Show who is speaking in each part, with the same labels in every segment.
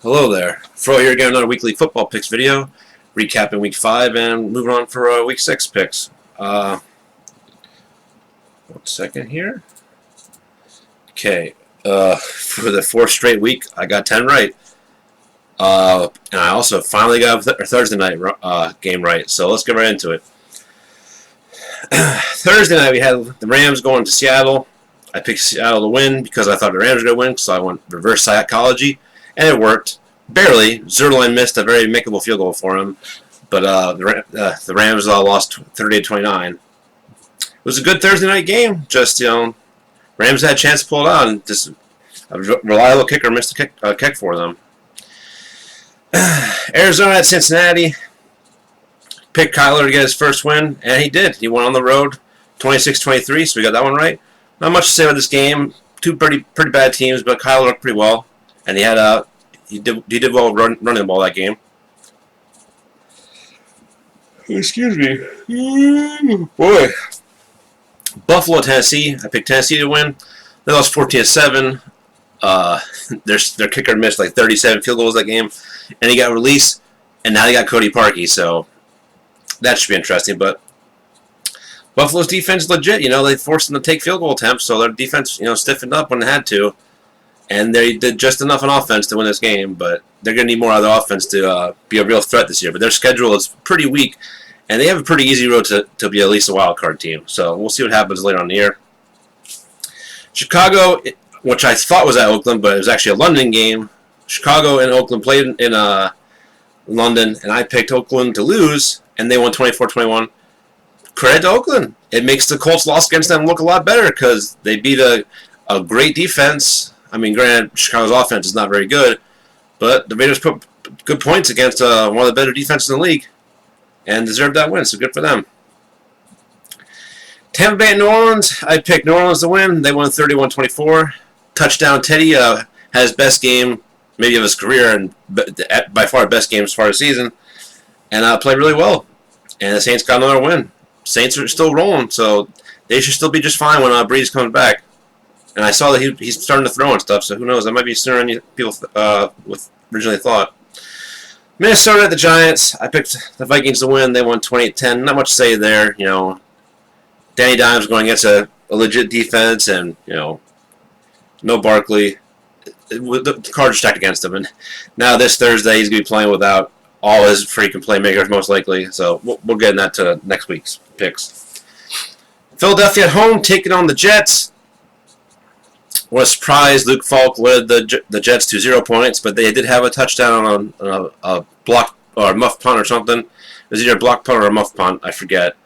Speaker 1: Hello there. Fro here again, another weekly football picks video, recapping week 5 and moving on for week 6 picks. 1 second here. Okay, for the 4th straight week, I got 10 right. And I also finally got a Thursday night game right, so let's get right into it. Thursday night, we had the Rams going to Seattle. I picked Seattle to win because I thought the Rams were going to win, so I went reverse psychology, and it worked. Barely. Zerline missed a very makeable field goal for him, but the Rams lost 38-29. It was a good Thursday night game. Just, Rams had a chance to pull it out, and just a reliable kicker missed a kick for them. Arizona at Cincinnati. Picked Kyler to get his first win, and he did. He went on the road 26-23, so we got that one right. Not much to say about this game. Two pretty bad teams, but Kyler looked pretty well, and he did well running the ball that game. Excuse me. Boy. Buffalo, Tennessee. I picked Tennessee to win. They lost 14-7. Their kicker missed like 37 field goals that game, and he got released, and now they got Cody Parkey, so that should be interesting. But Buffalo's defense is legit. They forced them to take field goal attempts, so their defense, stiffened up when they had to. And they did just enough on offense to win this game, but they're going to need more out of the offense to be a real threat this year. But their schedule is pretty weak, and they have a pretty easy road to be at least a wild card team. So we'll see what happens later on in the year. Chicago, which I thought was at Oakland, but it was actually a London game. Chicago and Oakland played in London, and I picked Oakland to lose, and they won 24-21. Credit to Oakland. It makes the Colts' loss against them look a lot better because they beat a great defense. I mean, granted, Chicago's offense is not very good, but the Raiders put good points against one of the better defenses in the league and deserved that win, so good for them. Tampa Bay and New Orleans, I picked New Orleans to win. They won 31-24. Touchdown Teddy had his best game, maybe of his career, and by far best game as far as season, and played really well. And the Saints got another win. Saints are still rolling, so they should still be just fine when Breeze comes back. And I saw that he's starting to throw and stuff, so who knows? That might be sooner than people originally thought. Minnesota at the Giants. I picked the Vikings to win. They won 28-10. Not much to say there. Danny Dimes going against a legit defense, and no Barkley. The cards are stacked against him. And now this Thursday he's going to be playing without all his freaking playmakers, most likely. So we'll get into that to next week's picks. Philadelphia at home taking on the Jets. Was surprised Luke Falk led the Jets to 0 points, but they did have a touchdown on a block or a muff punt or something. It was either a block punt or a muff punt, I forget.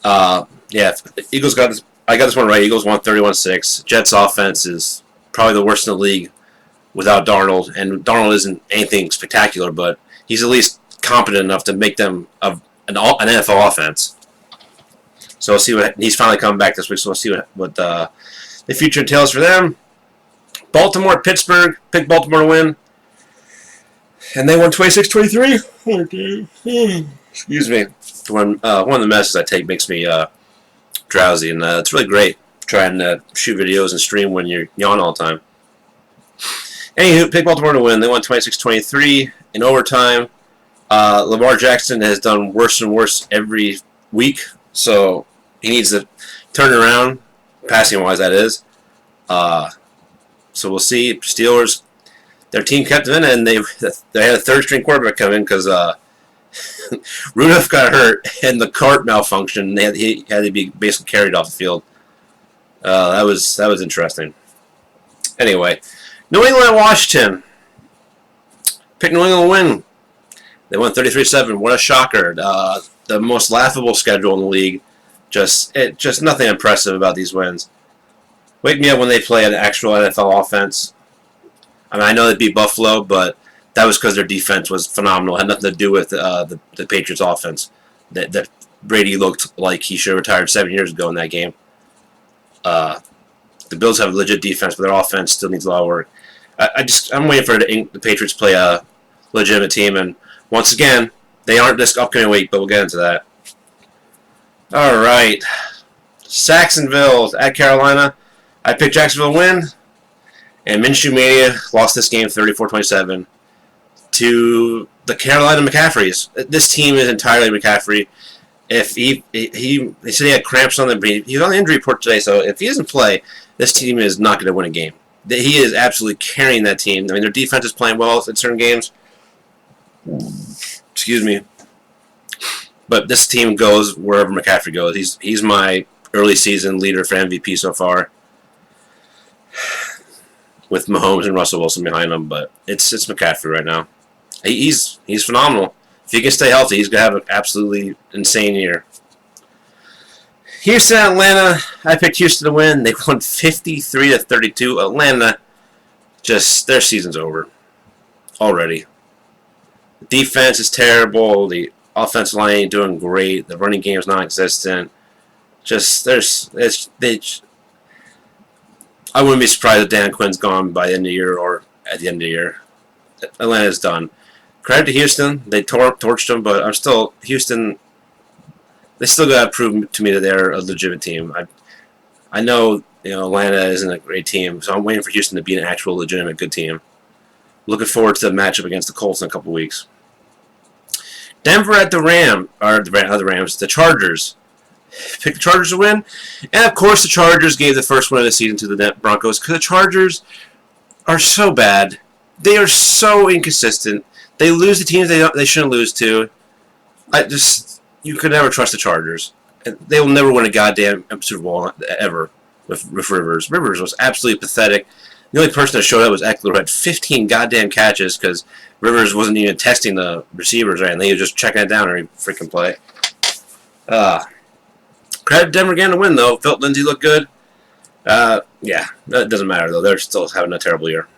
Speaker 1: Eagles got this. I got this one right. Eagles won 31-6. Jets offense is probably the worst in the league without Darnold, and Darnold isn't anything spectacular, but he's at least competent enough to make them an NFL offense. So we'll see what he's finally coming back this week. So we'll see what the future entails for them. Baltimore, Pittsburgh. Picked Baltimore to win. And they won 26-23. Excuse me. One of the messes I take makes me drowsy, and it's really great trying to shoot videos and stream when you're yawning all the time. Anywho, picked Baltimore to win. They won 26-23 in overtime. Lamar Jackson has done worse and worse every week, so he needs to turn it around. Passing-wise, that is. So we'll see. Steelers, their team kept winning, and they had a third-string quarterback come in because Rudolph got hurt, and the cart malfunctioned. He had to be basically carried off the field. That was interesting. Anyway, New England and Washington. Picked New England to win. They won 33-7. What a shocker. The most laughable schedule in the league. Just nothing impressive about these wins. Wake me up when they play an actual NFL offense. I mean, I know they beat Buffalo, but that was because their defense was phenomenal. It had nothing to do with the Patriots' offense. That Brady looked like he should have retired 7 years ago in that game. The Bills have a legit defense, but their offense still needs a lot of work. I'm waiting for the Patriots to play a legitimate team, and once again, they aren't this upcoming week, but we'll get into that. All right, Jacksonville at Carolina. I picked Jacksonville to win, and Minshew Mania lost this game 34-27. to the Carolina McCaffreys. This team is entirely McCaffrey. If he said he had cramps on the brain. He's on the injury report today, so if he doesn't play, this team is not going to win a game. He is absolutely carrying that team. I mean, their defense is playing well in certain games. Excuse me. But this team goes wherever McCaffrey goes. He's my early season leader for MVP so far, with Mahomes and Russell Wilson behind him. But it's McCaffrey right now. He's phenomenal. If he can stay healthy, he's going to have an absolutely insane year. Houston, Atlanta. I picked Houston to win. They won 53-32. Atlanta, just their season's over already. The defense is terrible. The offensive line ain't doing great. The running game is non-existent. I wouldn't be surprised if Dan Quinn's gone by the end of the year or at the end of the year. Atlanta's done. Credit to Houston. They torched them, but Houston, they still got to prove to me that they're a legitimate team. I know Atlanta isn't a great team, so I'm waiting for Houston to be an actual legitimate good team. Looking forward to the matchup against the Colts in a couple weeks. Denver at the Chargers. Picked the Chargers to win, and of course the Chargers gave the first win of the season to the Broncos because the Chargers are so bad. They are so inconsistent. They lose to teams they shouldn't lose to. You could never trust the Chargers. They will never win a goddamn Super Bowl ever with Rivers. Rivers was absolutely pathetic. The only person that showed up was Eckler, who had 15 goddamn catches because Rivers wasn't even testing the receivers, right? And they were just checking it down every freaking play. Credit Denver again to win, though. Philip Lindsay looked good. Yeah, that doesn't matter, though. They're still having a terrible year.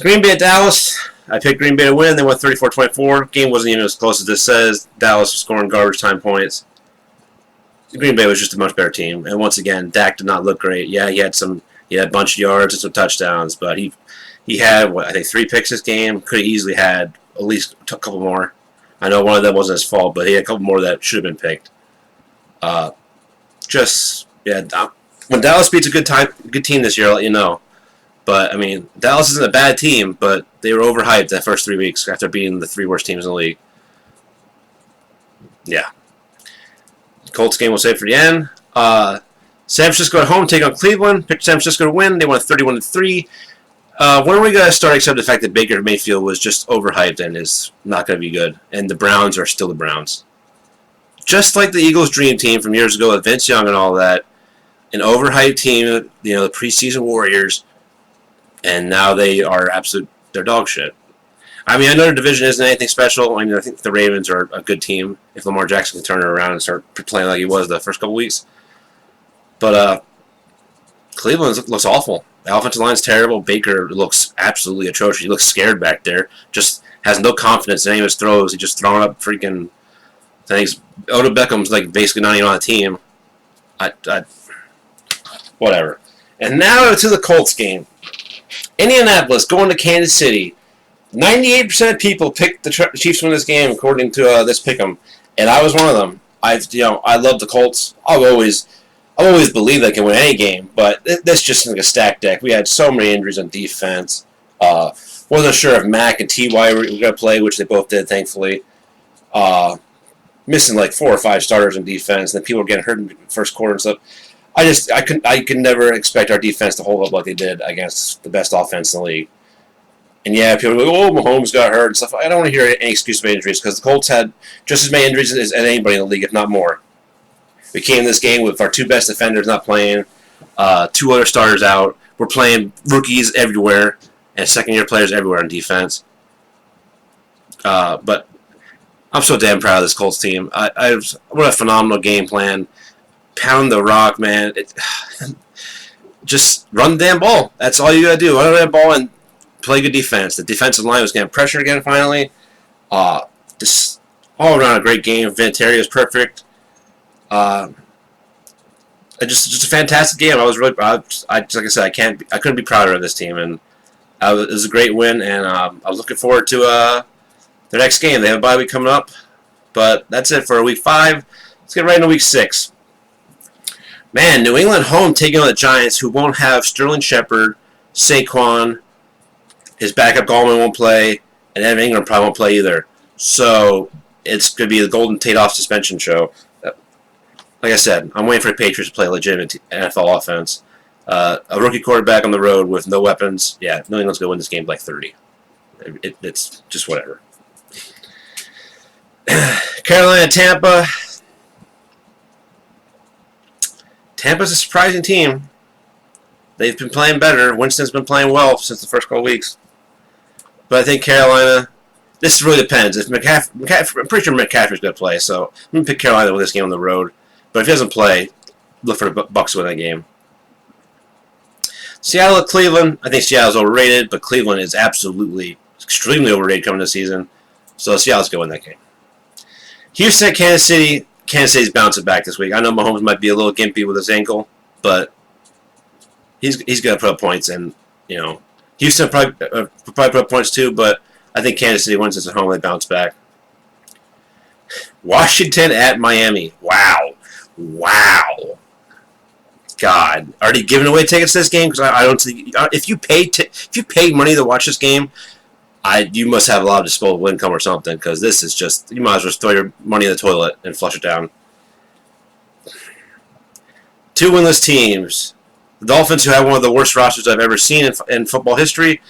Speaker 1: Green Bay at Dallas. I picked Green Bay to win. They won 34-24. Game wasn't even as close as this says. Dallas was scoring garbage time points. Green Bay was just a much better team. And once again, Dak did not look great. Yeah, he had a bunch of yards and some touchdowns, but he had, I think 3 picks this game. Could have easily had at least a couple more. I know one of them wasn't his fault, but he had a couple more that should have been picked. When Dallas beats a good team this year, I'll let you know. But, I mean, Dallas isn't a bad team, but they were overhyped that first 3 weeks after beating the 3 worst teams in the league. Yeah. Colts game we'll save for the end. San Francisco at home take on Cleveland. Picked San Francisco to win. They won 31-3. When are we going to start accepting the fact that Baker Mayfield was just overhyped and is not going to be good? And the Browns are still the Browns. Just like the Eagles' dream team from years ago with Vince Young and all that. An overhyped team, the preseason Warriors. And now they are they're dog shit. I mean, I know their division isn't anything special. I mean, I think the Ravens are a good team if Lamar Jackson can turn it around and start playing like he was the first couple weeks. But Cleveland looks awful. The offensive line's terrible. Baker looks absolutely atrocious. He looks scared back there. Just has no confidence in any of his throws. He just throwing up freaking things. Odell Beckham's like basically not even on the team. Whatever. And now to the Colts game. Indianapolis going to Kansas City. 98% of people picked the Chiefs to win this game, according to this pick'em, and I was one of them. I love the Colts. I've always believed they can win any game, but this just like a stacked deck. We had so many injuries on defense. Wasn't sure if Mack and Ty were going to play, which they both did, thankfully. Missing like 4 or 5 starters on defense, and then people were getting hurt in the first quarter and stuff. I could never expect our defense to hold up like they did against the best offense in the league. And yeah, people are like, oh, Mahomes got hurt and stuff. I don't want to hear any excuse about injuries because the Colts had just as many injuries as anybody in the league, if not more. We came in this game with our 2 best defenders not playing, 2 other starters out. We're playing rookies everywhere and second-year players everywhere on defense. But I'm so damn proud of this Colts team. What a phenomenal game plan. Pound the rock, man. Just run the damn ball. That's all you gotta do. Run the damn ball and play good defense. The defensive line was getting pressure again finally. Just all around a great game. Vinatieri was perfect. Just a fantastic game. I was really proud. Like I said, I couldn't be prouder of this team, and it was a great win. And I was looking forward to their next game. They have a bye week coming up, but that's it for week 5. Let's get right into week 6. Man, New England home taking on the Giants, who won't have Sterling Shepard, Saquon, His backup Gallman won't play, and Evan Ingram probably won't play either. So it's going to be the Golden Tate off suspension show. Like I said, I'm waiting for the Patriots to play a legitimate NFL offense. A rookie quarterback on the road with no weapons. Yeah, New England's going to win this game by like 30. It's just whatever. Carolina, Tampa. Tampa's a surprising team. They've been playing better. Winston's been playing well since the first couple weeks. But I think Carolina, this really depends. If I'm pretty sure McCaffrey's going to play, so I'm going to pick Carolina to win this game on the road. But if he doesn't play, look for the Bucs to win that game. Seattle at Cleveland. I think Seattle's overrated, but Cleveland is absolutely extremely overrated coming this season. So Seattle's going to win that game. Houston at Kansas City. Kansas City's bouncing back this week. I know Mahomes might be a little gimpy with his ankle, but he's going to put up points. And, Houston probably put up points too, but I think Kansas City wins this at home. They bounce back. Washington at Miami. Wow. God, already giving away tickets to this game because I don't think if you paid money to watch this game, you must have a lot of disposable income or something because this is just you might as well throw your money in the toilet and flush it down. Two winless teams: the Dolphins, who have one of the worst rosters I've ever seen in football history,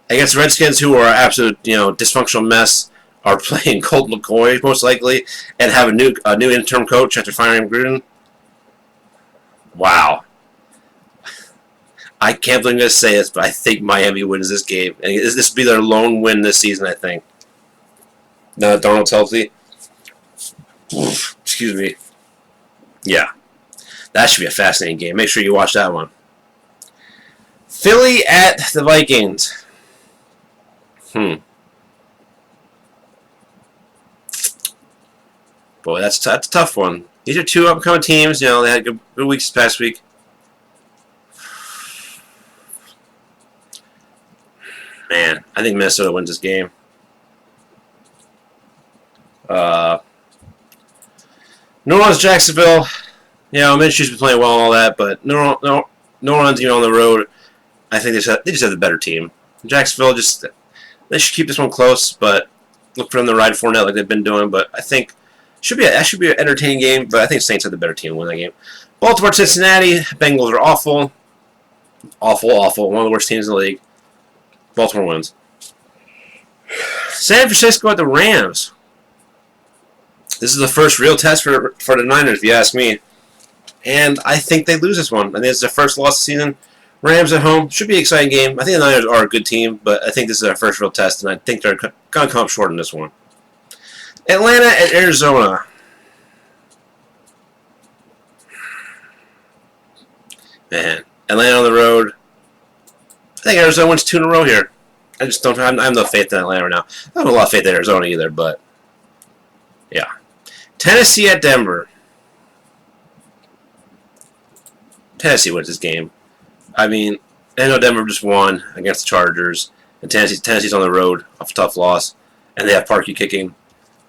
Speaker 1: against the Redskins, who are an absolute dysfunctional mess, are playing Colt McCoy most likely and have a new interim coach after firing Gruden. Wow. I can't believe I'm going to say this, but I think Miami wins this game. And this will be their lone win this season, I think. Now that Darnold's healthy. Excuse me. Yeah. That should be a fascinating game. Make sure you watch that one. Philly at the Vikings. Boy, that's a tough one. These are two upcoming teams. They had good weeks this past week. Man, I think Minnesota wins this game. New Orleans, Jacksonville. Minshew's been playing well and all that, but New Orleans, on the road, I think they just have the better team. Jacksonville they should keep this one close, but look for them to ride Fournette like they've been doing. But I think that should be an entertaining game. But I think Saints have the better team to win that game. Baltimore, Cincinnati. Bengals are awful. Awful. One of the worst teams in the league. Baltimore wins. San Francisco at the Rams. This is the first real test for the Niners, if you ask me. And I think they lose this one. I think it's their first loss of the season. Rams at home. Should be an exciting game. I think the Niners are a good team, but I think this is their first real test, and I think they're going to come up short in this one. Atlanta at Arizona. Man, Atlanta on the road. I think Arizona wins 2 in a row here. I just don't. I have no faith in Atlanta right now. I don't have a lot of faith in Arizona either, but yeah. Tennessee at Denver. Tennessee wins this game. I mean, I know Denver just won against the Chargers, and Tennessee's on the road off a tough loss, and they have Parkey kicking.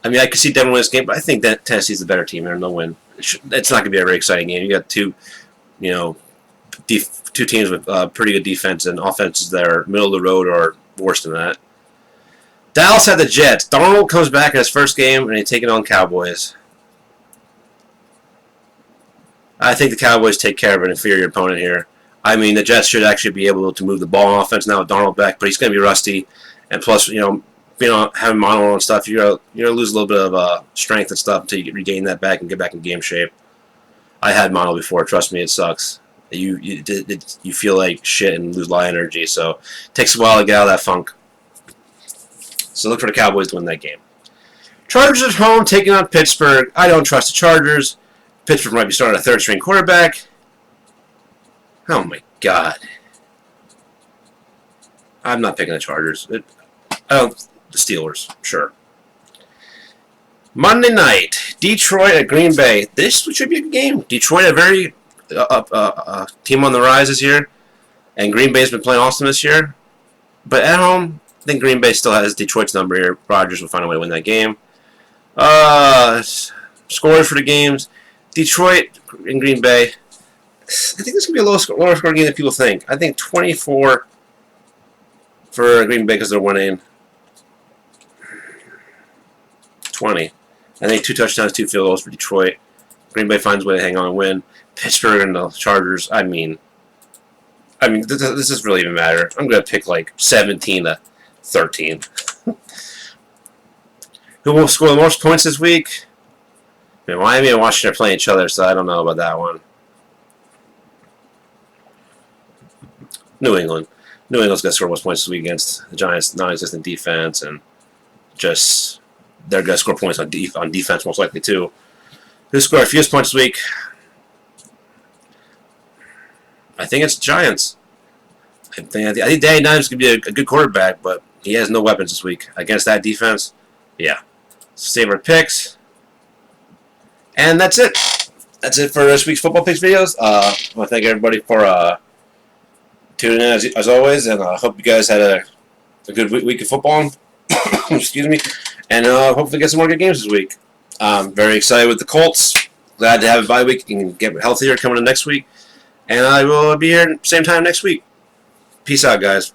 Speaker 1: I mean, I could see Denver win this game, but I think that Tennessee's the better team. They're no win. It's not going to be a very exciting game. You got two teams with pretty good defense and offenses that are middle of the road or worse than that. Dallas had the Jets. Darnold comes back in his first game, and he's taking on Cowboys. I think the Cowboys take care of an inferior opponent here. I mean, the Jets should actually be able to move the ball on offense now with Darnold back, but he's going to be rusty. And plus, having mono and stuff, you're gonna lose a little bit of strength and stuff until you regain that back and get back in game shape. I had mono before. Trust me, it sucks. You feel like shit and lose a lot of energy. So it takes a while to get out of that funk. So look for the Cowboys to win that game. Chargers at home taking on Pittsburgh. I don't trust the Chargers. Pittsburgh might be starting a third-string quarterback. Oh my God! I'm not picking the Chargers. The Steelers, sure. Monday night, Detroit at Green Bay. This should be a good game. Detroit, a very team on the rise this year, and Green Bay's been playing awesome this year. But at home, I think Green Bay still has Detroit's number here. Rodgers will find a way to win that game. Scores for the games: Detroit and Green Bay. I think this is going to be a lower scoring game than people think. I think 24-14 for Green Bay because they're winning 20. I think 2 touchdowns, 2 field goals for Detroit. Green Bay finds a way to hang on and win. Pittsburgh and the Chargers. I mean, this doesn't really even matter. I'm gonna pick like 17-13. Who will score the most points this week? I mean, Miami and Washington are playing each other, so I don't know about that one. New England. New England's gonna score most points this week against the Giants' non-existent defense, and just they're gonna score points on defense most likely too. Who scored a fewest points this week? I think it's Giants. I think Danny Dimes could be a good quarterback, but he has no weapons this week against that defense. Yeah. Save our picks. And that's it. That's it for this week's Football Picks videos. I want to thank everybody for tuning in as always, and I hope you guys had a good week of football. Excuse me. And hopefully get some more good games this week. Very excited with the Colts. Glad to have a bye week and get healthier coming in next week. And I will be here same time next week. Peace out, guys.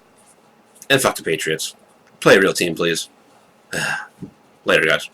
Speaker 1: And fuck the Patriots. Play a real team, please. Later, guys.